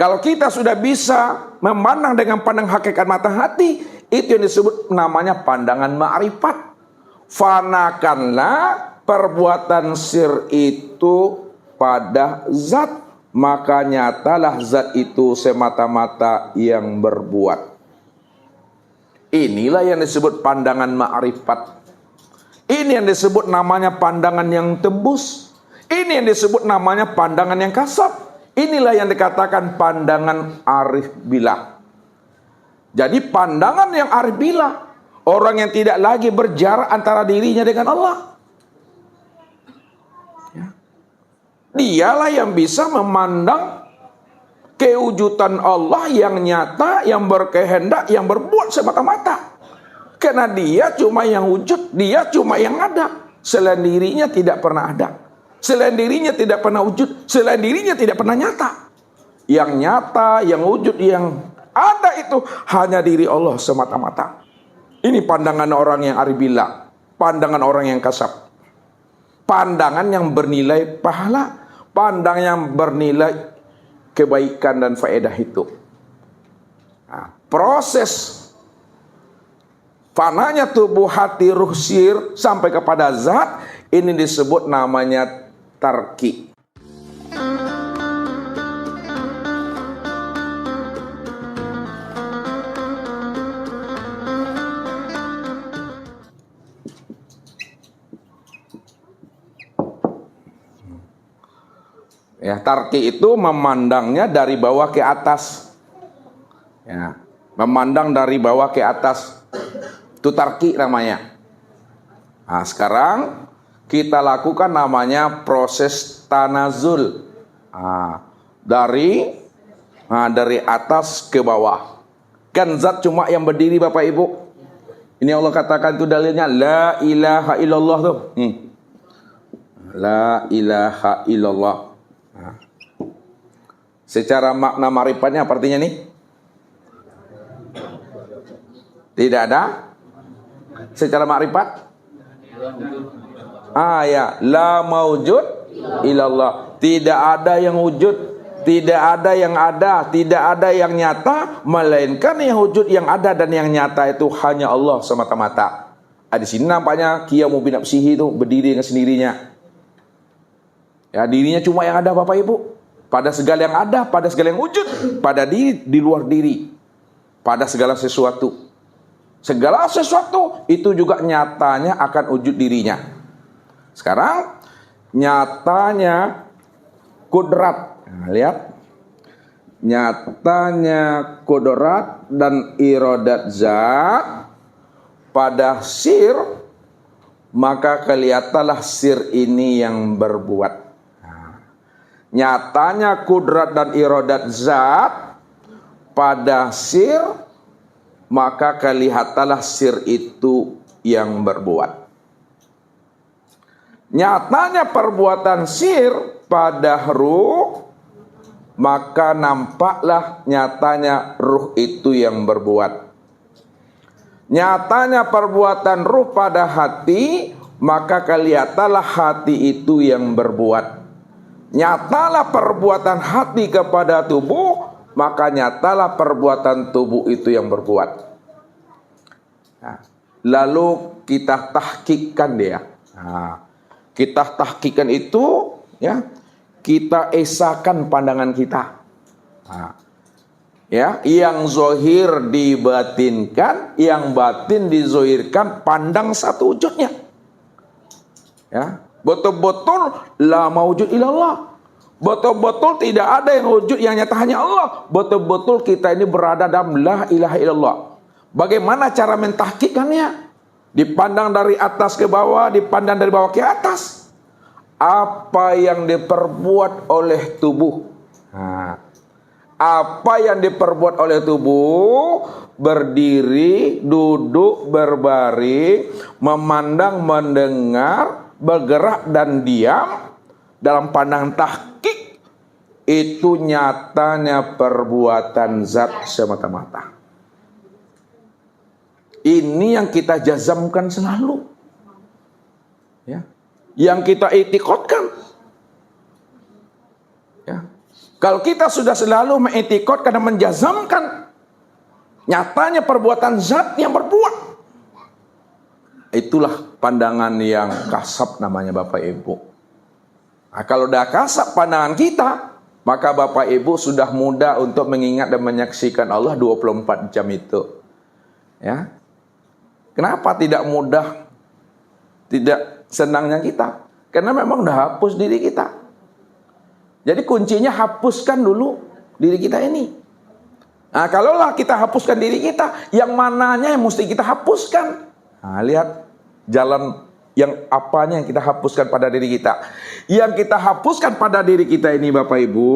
Kalau kita sudah bisa memandang dengan pandang hakikat mata hati, itu yang disebut namanya pandangan ma'rifat. Fanakanlah perbuatan sir itu pada zat, maka nyatalah zat itu semata-mata yang berbuat. Inilah yang disebut pandangan ma'rifat. Ini yang disebut namanya pandangan yang tembus. Ini yang disebut namanya pandangan yang kasab. Inilah yang dikatakan pandangan arif billah. Jadi pandangan yang arif billah, orang yang tidak lagi berjarak antara dirinya dengan Allah. Ya. Dialah yang bisa memandang kewujudan Allah yang nyata, yang berkehendak, yang berbuat semata-mata. Karena dia cuma yang wujud, dia cuma yang ada. Selain dirinya tidak pernah ada. Selain dirinya tidak pernah wujud, selain dirinya tidak pernah nyata. Yang nyata, yang wujud, yang ada itu hanya diri Allah semata-mata. Ini pandangan orang yang arif billah, pandangan orang yang kasab. Pandangan yang bernilai pahala, pandangan yang bernilai kebaikan dan faedah itu. Nah, proses fananya tubuh, hati, ruh, sir sampai kepada zat, ini disebut namanya tarki. Ya, tarki itu memandangnya dari bawah ke atas. Ya, memandang dari bawah ke atas. Itu tarki namanya. Nah, sekarang kita lakukan namanya proses tanazul. Nah, dari atas ke bawah. Kan zat cuma yang berdiri Bapak Ibu. Ini Allah katakan itu dalilnya la ilaha illallah tuh. La ilaha illallah. Nah. Secara makna marifatnya apa artinya nih? Tidak ada. Secara makrifat? Ya, la maujud ilallah. Tidak ada yang wujud, tidak ada yang ada, tidak ada yang nyata, melainkan yang wujud, yang ada dan yang nyata itu hanya Allah semata-mata. Di sini nampaknya qiyamu bi nafsihi itu berdiri dengan sendirinya. Ya, dirinya cuma yang ada Bapak Ibu. Pada segala yang ada, pada segala yang wujud, pada diri, di luar diri, pada segala sesuatu. Segala sesuatu itu juga nyatanya akan wujud dirinya. Sekarang nyatanya kudrat. Nah, lihat. Nyatanya kudrat dan iradat zat pada sir, maka kelihatanlah sir ini yang berbuat. Nah, nyatanya kudrat dan iradat zat pada sir, maka kelihatanlah sir itu yang berbuat. Nyatanya perbuatan sir pada ruh, maka nampaklah nyatanya ruh itu yang berbuat. Nyatanya perbuatan ruh pada hati, maka kelihatanlah hati itu yang berbuat. Nyatalah perbuatan hati kepada tubuh, maka nyatalah perbuatan tubuh itu yang berbuat. Nah, lalu kita tahkikkan dia. Nah, kita tahkikkan itu, ya, kita esakan pandangan kita. Nah, ya, yang zohir dibatinkan, yang batin dizohirkan, pandang satu wujudnya. Ya, betul-betul la maujud ilallah. Betul-betul tidak ada yang wujud yang nyata hanya Allah. Betul-betul kita ini berada dalam la ilaha illallah. Bagaimana cara mentahkikannya? Dipandang dari atas ke bawah, dipandang dari bawah ke atas. Apa yang diperbuat oleh tubuh? Nah, apa yang diperbuat oleh tubuh? Berdiri, duduk, berbaring, memandang, mendengar, bergerak dan diam. Dalam pandangan tahqiq, itu nyatanya perbuatan zat semata-mata. Ini yang kita jazamkan selalu, ya, yang kita i'tiqadkan, ya. Kalau kita sudah selalu mengetikot karena menjazamkan nyatanya perbuatan zat yang berbuat, itulah pandangan yang kasab namanya Bapak Ibu. Nah, kalau udah kasab pandangan kita, maka Bapak Ibu sudah mudah untuk mengingat dan menyaksikan Allah 24 jam itu. Ya. Kenapa tidak mudah, tidak senangnya kita? Karena memang udah hapus diri kita. Jadi kuncinya hapuskan dulu diri kita ini. Nah, kalaulah kita hapuskan diri kita, yang mananya yang mesti kita hapuskan? Nah, lihat jalan yang apanya yang kita hapuskan pada diri kita. Yang kita hapuskan pada diri kita ini Bapak Ibu,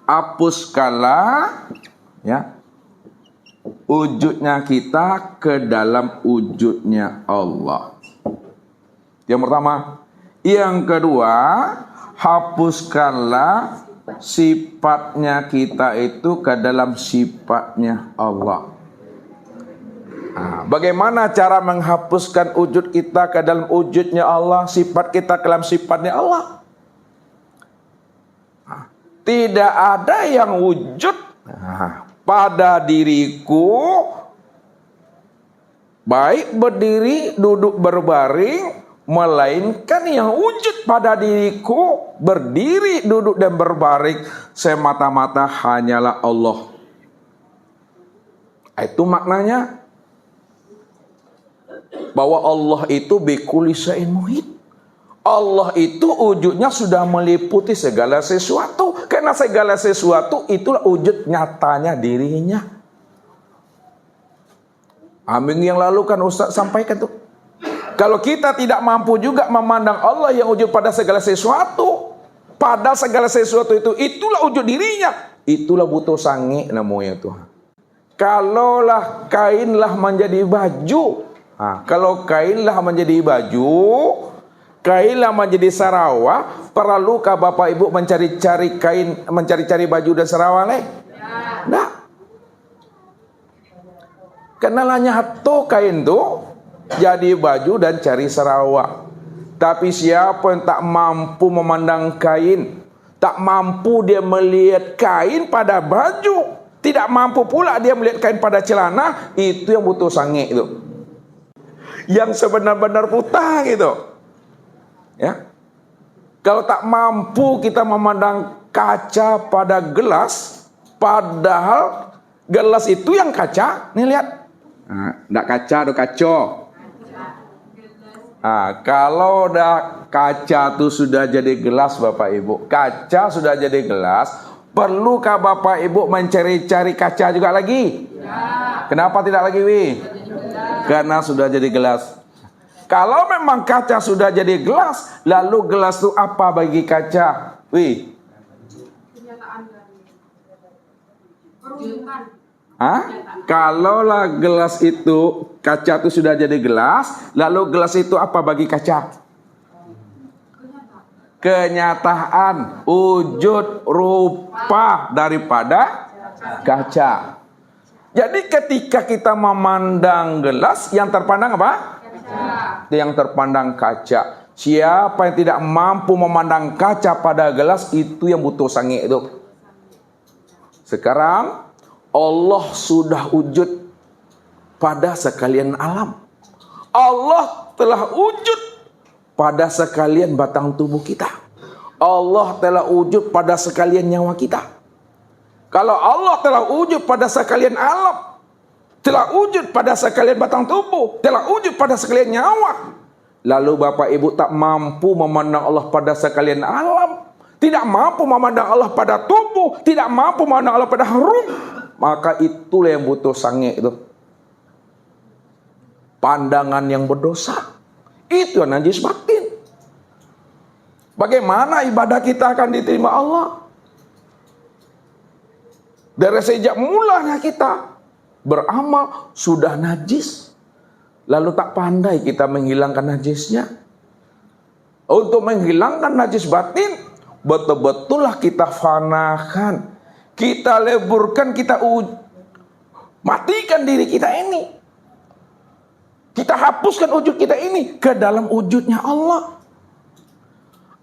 hapuskanlah ya wujudnya kita ke dalam wujudnya Allah. Yang pertama. Yang kedua, hapuskanlah sifatnya kita itu ke dalam sifatnya Allah. Nah, bagaimana cara menghapuskan wujud kita ke dalam wujudnya Allah, sifat kita ke dalam sifatnya Allah? Nah, tidak ada yang wujud pada diriku, baik berdiri, duduk, berbaring, melainkan yang wujud pada diriku, berdiri, duduk, dan berbaring semata-mata hanyalah Allah. Itu maknanya bahwa Allah itu bikulli syai'in muhit. Allah itu wujudnya sudah meliputi segala sesuatu. Karena segala sesuatu itulah wujud nyatanya dirinya. Minggu yang lalu kan Ustaz sampaikan tuh, kalau kita tidak mampu juga memandang Allah yang wujud pada segala sesuatu, pada segala sesuatu itu, itulah wujud dirinya, itulah butuh sange namanya Tuhan. Kalaulah kainlah menjadi baju, kalau kainlah menjadi baju, kainlah menjadi sarawak, perlukah Bapak Ibu mencari-cari kain, mencari-cari baju dan sarawak leh? Nah, kenalanya hatu kain tuh jadi baju dan cari sarawak. Tapi siapa yang tak mampu memandang kain, tak mampu dia melihat kain pada baju, tidak mampu pula dia melihat kain pada celana, itu yang butuh sange itu, yang sebenar-benar buta gitu. Ya, kalau tak mampu kita memandang kaca pada gelas, padahal gelas itu yang kaca, nih lihat, ndak kaca, do kaco. Kalau udah kaca tuh sudah jadi gelas Bapak Ibu, kaca sudah jadi gelas, perlukah Bapak Ibu mencari-cari kaca juga lagi? Ya. Kenapa tidak lagi, Wi? Karena sudah jadi gelas. Kalau memang kaca sudah jadi gelas, lalu gelas itu apa bagi kaca, Wi? Kalaulah gelas itu, kaca itu sudah jadi gelas, lalu gelas itu apa bagi kaca? Kenyataan, wujud, rupa daripada kaca. Jadi ketika kita memandang gelas, yang terpandang apa? Kaca. Yang terpandang kaca. Siapa yang tidak mampu memandang kaca pada gelas, itu yang butuh sange itu. Sekarang Allah sudah wujud pada sekalian alam. Allah telah wujud pada sekalian batang tubuh kita. Allah telah wujud pada sekalian nyawa kita. Kalau Allah telah wujud pada sekalian alam, telah wujud pada sekalian batang tubuh, telah wujud pada sekalian nyawa, lalu Bapak Ibu tak mampu memandang Allah pada sekalian alam, tidak mampu memandang Allah pada tubuh, tidak mampu memandang Allah pada harum, maka itulah yang butuh sange itu. Pandangan yang berdosa, itu yang najis batin. Bagaimana ibadah kita akan diterima Allah? Dari sejak mulanya kita beramal sudah najis, lalu tak pandai kita menghilangkan najisnya. Untuk menghilangkan najis batin, betul-betullah kita fanakan, kita leburkan, kita matikan diri kita ini. Kita hapuskan wujud kita ini ke dalam wujudnya Allah.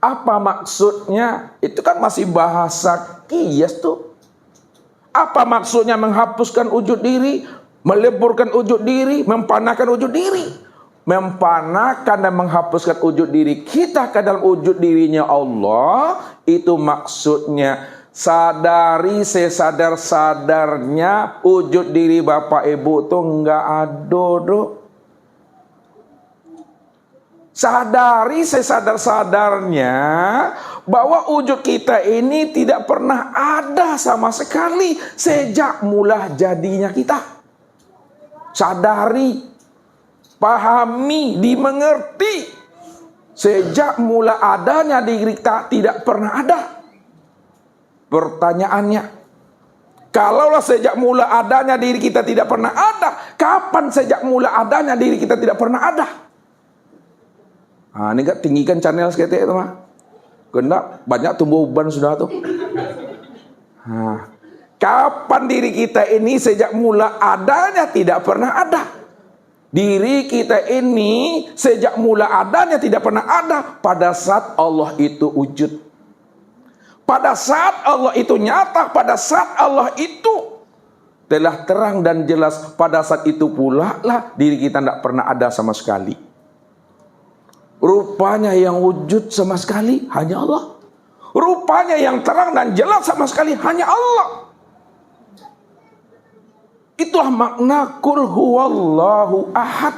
Apa maksudnya? Itu kan masih bahasa kias tuh. Apa maksudnya menghapuskan wujud diri, meleburkan wujud diri, mempanakan wujud diri? Mempanakan dan menghapuskan wujud diri kita ke dalam wujud dirinya Allah, itu maksudnya sadari sesadar-sadarnya wujud diri Bapak Ibu tuh enggak ada doh. Sadari sesadar-sadarnya bahwa wujud kita ini tidak pernah ada sama sekali sejak mula jadinya kita. Sadari, pahami, dimengerti. Sejak mula adanya diri kita tidak pernah ada. Pertanyaannya, kalaulah sejak mula adanya diri kita tidak pernah ada, kapan sejak mula adanya diri kita tidak pernah ada? Ini gak tinggikan channel seketik itu mah. Kena banyak tumbuh uban sudah tuh. Kapan diri kita ini sejak mula adanya tidak pernah ada? Diri kita ini sejak mula adanya tidak pernah ada pada saat Allah itu wujud. Pada saat Allah itu nyata, pada saat Allah itu telah terang dan jelas, pada saat itu pula lah diri kita tidak pernah ada sama sekali. Rupanya yang wujud sama sekali hanya Allah. Rupanya yang terang dan jelas sama sekali hanya Allah. Itulah makna kul huwallahu ahad.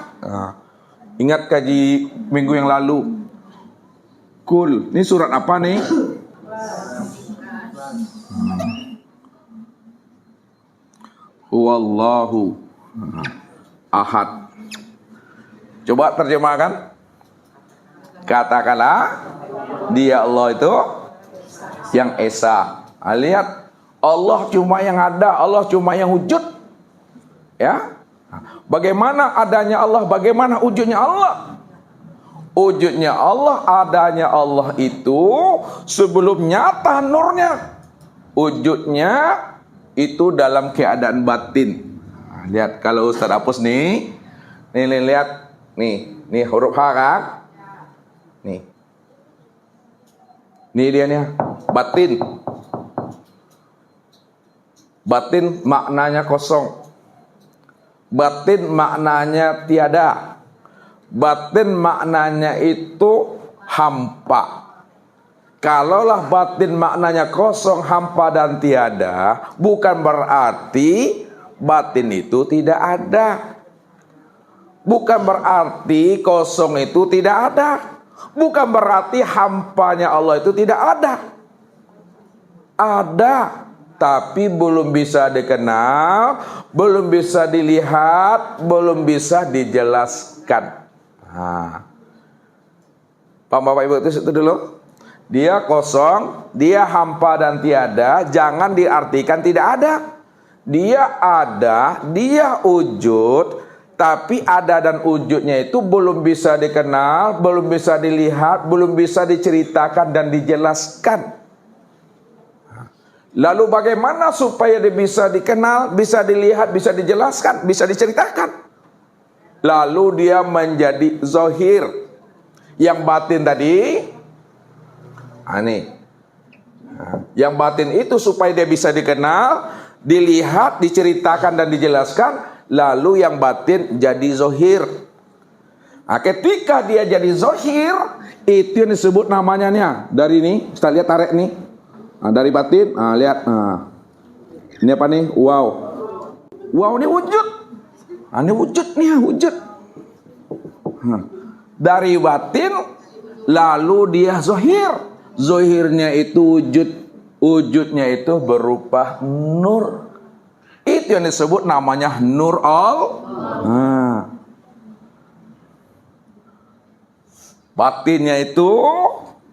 Ingat kaji minggu yang lalu. Kul, ini surat apa nih? Huwallahu ahad. Coba terjemahkan. Katakanlah dia Allah itu yang esa. Lihat, Allah cuma yang ada, Allah cuma yang wujud. Ya. Bagaimana adanya Allah, bagaimana wujudnya Allah? Wujudnya Allah, adanya Allah itu sebelum nyata nurnya. Wujudnya itu dalam keadaan batin. Lihat kalau Ustaz hapus nih. Nih lihat. Nih huruf H kan? Nih dia nih, batin. Batin maknanya kosong. Batin maknanya tiada. Batin maknanya itu hampa. Kalaulah batin maknanya kosong, hampa dan tiada, bukan berarti batin itu tidak ada. Bukan berarti kosong itu tidak ada. Bukan berarti hampanya Allah itu tidak ada. Ada, tapi belum bisa dikenal, belum bisa dilihat, belum bisa dijelaskan. Paham Bapak Ibu itu dulu? Dia kosong, dia hampa dan tiada, jangan diartikan tidak ada. Dia ada, dia wujud, tapi ada dan wujudnya itu belum bisa dikenal, belum bisa dilihat, belum bisa diceritakan dan dijelaskan. Lalu bagaimana supaya dia bisa dikenal, bisa dilihat, bisa dijelaskan, bisa diceritakan? Lalu dia menjadi zahir. Yang batin tadi, yang batin itu supaya dia bisa dikenal, dilihat, diceritakan dan dijelaskan. Lalu yang batin jadi zahir. Ketika dia jadi zahir, itu yang disebut namanya nih. Dari ini, kita lihat tarik nih. Dari batin, lihat. Ini apa nih? Wow. Wow, ini wujud. Ini wujud nih, wujud. Dari batin, lalu dia zahir. Zahirnya itu wujud. Wujudnya itu berupa nur. Itu yang disebut namanya nur Allah. Batinnya itu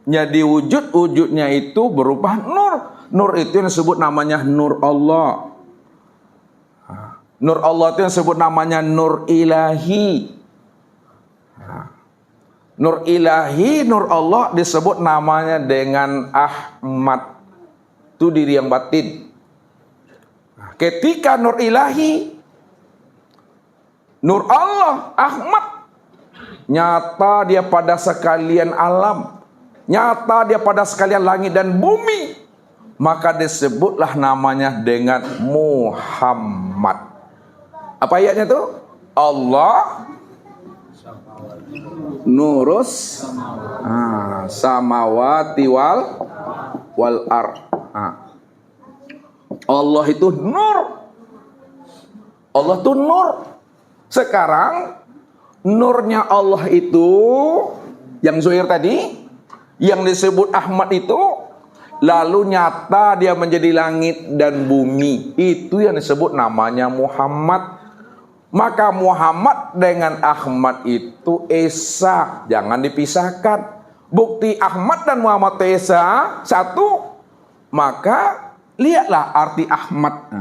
jadi wujud, wujudnya itu berupa nur. Nur itu yang disebut namanya nur Allah. Nur Allah itu yang disebut namanya nur ilahi. Nur ilahi, nur Allah disebut namanya dengan Ahmad. Itu diri yang batin. Ketika nur ilahi, nur Allah, Ahmad, nyata dia pada sekalian alam, nyata dia pada sekalian langit dan bumi, maka disebutlah namanya dengan Muhammad. Apa ayatnya tuh? Allah nurus samawati wal ar. Allah itu nur. Allah itu nur. Sekarang nurnya Allah itu yang zuhir tadi, yang disebut Ahmad itu, lalu nyata dia menjadi langit dan bumi. Itu yang disebut namanya Muhammad. Maka Muhammad dengan Ahmad itu esa, jangan dipisahkan. Bukti Ahmad dan Muhammad esa satu. Maka lihatlah arti Ahmad.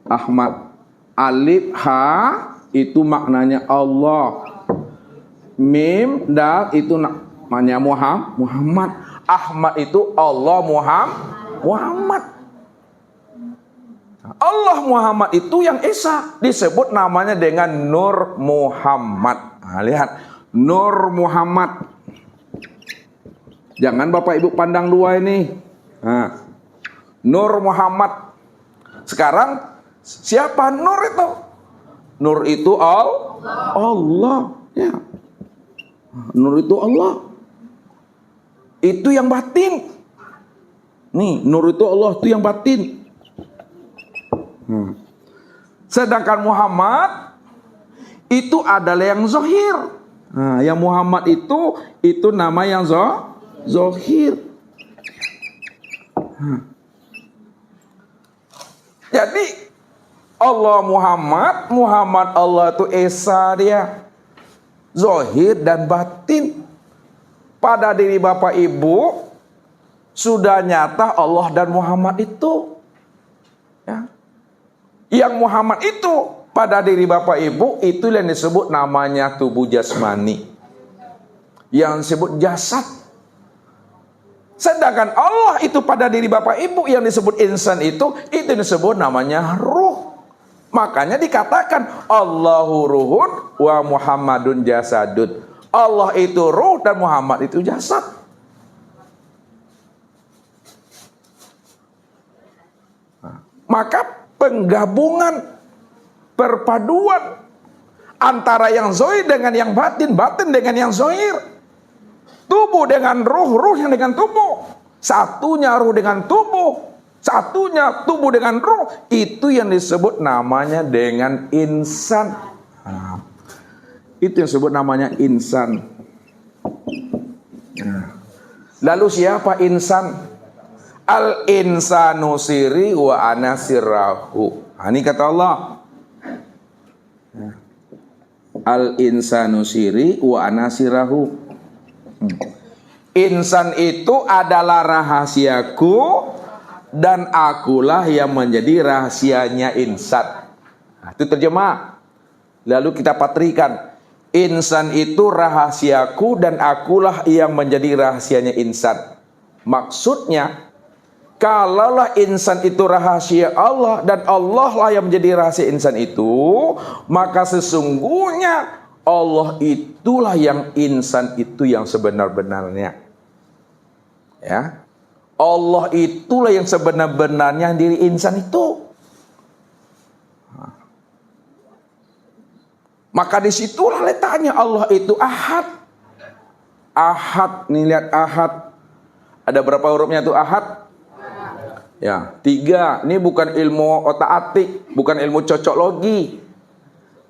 Ahmad alif ha itu maknanya Allah. Mim dal itu namanya Muhammad. Ahmad itu Allah Muhammad. Allah Muhammad itu yang esa, disebut namanya dengan Nur Muhammad. Lihat, Nur Muhammad. Jangan Bapak Ibu pandang dua ini. Nur Muhammad. Sekarang siapa Nur itu? Nur itu Allah. Ya. Nur itu Allah. Itu yang batin. Nih, nur itu Allah, itu yang batin. Sedangkan Muhammad itu adalah yang zahir. Yang Muhammad itu nama yang zahir. Jadi Allah Muhammad Allah itu esa dia, zahir dan batin. Pada diri Bapak Ibu sudah nyata Allah dan Muhammad itu. Ya. Yang Muhammad itu pada diri Bapak Ibu itu yang disebut namanya tubuh jasmani, yang disebut jasad. Sedangkan Allah itu pada diri Bapak Ibu yang disebut insan itu disebut namanya ruh. Makanya dikatakan Allahu ruhun wa Muhammadun jasadun. Allah itu ruh dan Muhammad itu jasad. Maka penggabungan, perpaduan antara yang zahir dengan yang batin, batin dengan yang zahir, tubuh dengan ruh, ruh yang dengan tubuh, satunya ruh dengan tubuh, satunya tubuh dengan ruh, itu yang disebut namanya dengan insan. Itu yang disebut namanya insan. Lalu siapa insan? Al-insanu siri wa ana sirrahu. Ini kata Allah. Al-insanu siri wa ana sirrahu. Insan itu adalah rahasiaku dan akulah yang menjadi rahasianya insan. Itu terjemah. Lalu kita patrikan. Insan itu rahasiaku dan akulah yang menjadi rahasianya insan. Maksudnya, kalaulah insan itu rahasia Allah dan Allah lah yang menjadi rahasia insan itu, maka sesungguhnya Allah itulah yang insan itu yang sebenar-benarnya. Ya. Allah itulah yang sebenar-benarnya diri insan itu. Maka disitulah letaknya Allah itu ahad. Ahad, nih lihat ahad. Ada berapa hurufnya tuh ahad? Ya, 3. Ini bukan ilmu otak-atik, bukan ilmu cocok logi.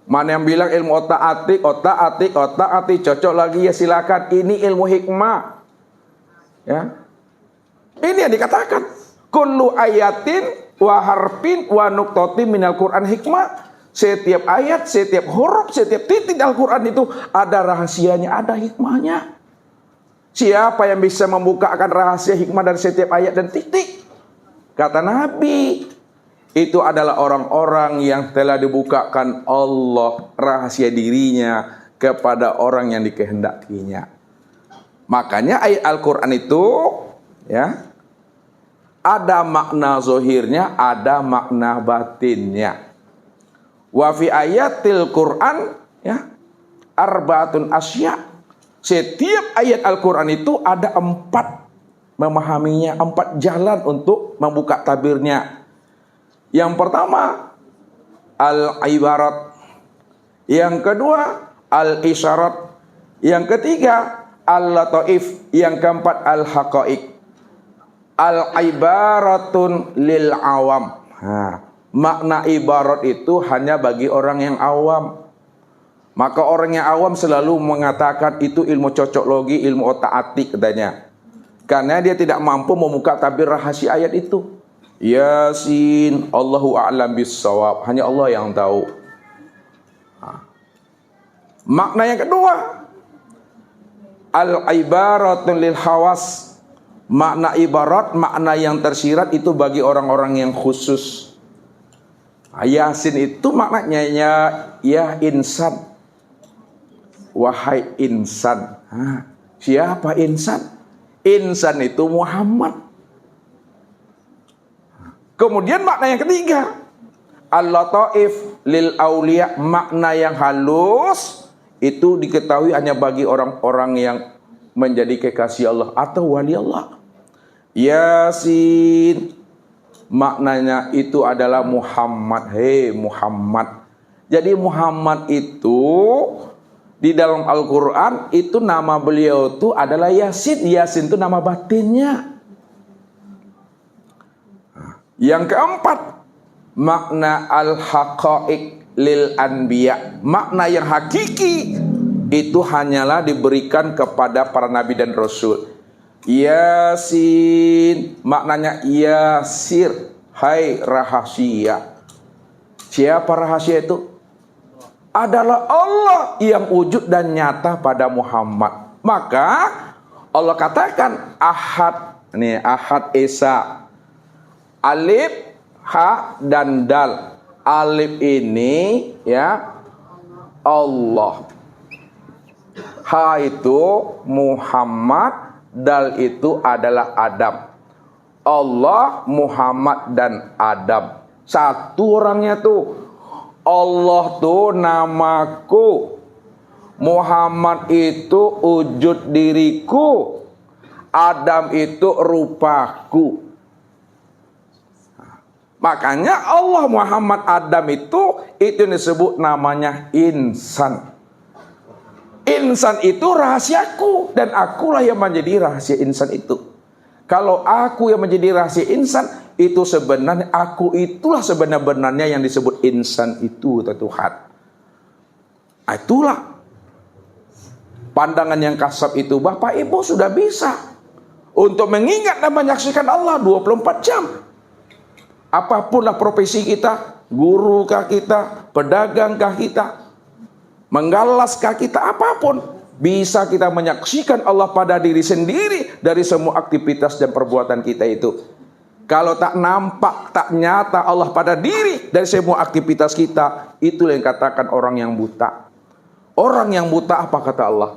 Mana yang bilang ilmu otak-atik, cocok lagi ya silakan. Ini ilmu hikmah. Ya. Ini yang dikatakan kullu ayatin wa harfin wa nuqtatin minal Qur'an hikmah. Setiap ayat, setiap huruf, setiap titik Al-Qur'an itu ada rahasianya, ada hikmahnya. Siapa yang bisa membukakan rahasia hikmah dari setiap ayat dan titik? Kata Nabi, itu adalah orang-orang yang telah dibukakan Allah rahasia dirinya kepada orang yang dikehendakinya. Makanya ayat Al-Quran itu ya ada makna zahirnya, ada makna batinnya. Wa fi ayatil Quran ya arba'atun asya. Setiap ayat Al-Quran itu ada 4 memahaminya, 4 jalan untuk membuka tabirnya. Yang pertama, al-ibarat. Yang kedua, al-isyarat. Yang ketiga, al-lataif. Yang keempat, al-haqa'iq. Al-ibaratun lil awam. Makna ibarat itu hanya bagi orang yang awam. Maka orang yang awam selalu mengatakan itu ilmu cocok logi, ilmu otak-atik katanya. Karena dia tidak mampu membuka tabir rahasia ayat itu. Yasin, Allahu a'lam bissawab. Hanya Allah yang tahu. Makna yang kedua, al-ibaratun lil hawas. Makna ibarat, makna yang tersirat itu bagi orang-orang yang khusus. Yasin itu maknanya ya insan. Wahai insan. Siapa insan? Insan itu Muhammad. Kemudian makna yang ketiga, al-lataif lil auliya. Makna yang halus itu diketahui hanya bagi orang-orang yang menjadi kekasih Allah atau wali Allah. Yasin, maknanya itu adalah Muhammad. Hei Muhammad. Jadi Muhammad itu di dalam Al-Quran itu nama beliau itu adalah Yasin. Yasin itu nama batinnya. Yang keempat, makna al-haqa'iq lil anbiya. Makna yang hakiki itu hanyalah diberikan kepada para nabi dan rasul. Yasin, maknanya yasir, hai rahasia. Siapa rahasia itu? Adalah Allah yang wujud dan nyata pada Muhammad. Maka Allah katakan Ahad. Nih, Ahad Esa. Alif, Ha, dan Dal. Alif ini ya Allah. Ha itu Muhammad. Dal itu adalah Adam. Allah, Muhammad, dan Adam. Satu orangnya tuh. Allah tuh namaku. Muhammad itu wujud diriku. Adam itu rupaku. Makanya Allah, Muhammad, Adam itu disebut namanya insan. Insan itu rahasiaku dan akulah yang menjadi rahasia insan itu. Kalau aku yang menjadi rahasia insan, itu sebenarnya aku itulah sebenarnya yang disebut insan itu, Tuhan. Itulah pandangan yang kasab itu. Bapak Ibu sudah bisa untuk mengingat dan menyaksikan Allah 24 jam. Apapunlah profesi kita, gurukah kita, pedagangkah kita, menggalaskah kita, apapun, bisa kita menyaksikan Allah pada diri sendiri dari semua aktivitas dan perbuatan kita itu. Kalau tak nampak, tak nyata Allah pada diri dari semua aktivitas kita, itulah yang katakan orang yang buta. Orang yang buta apa kata Allah?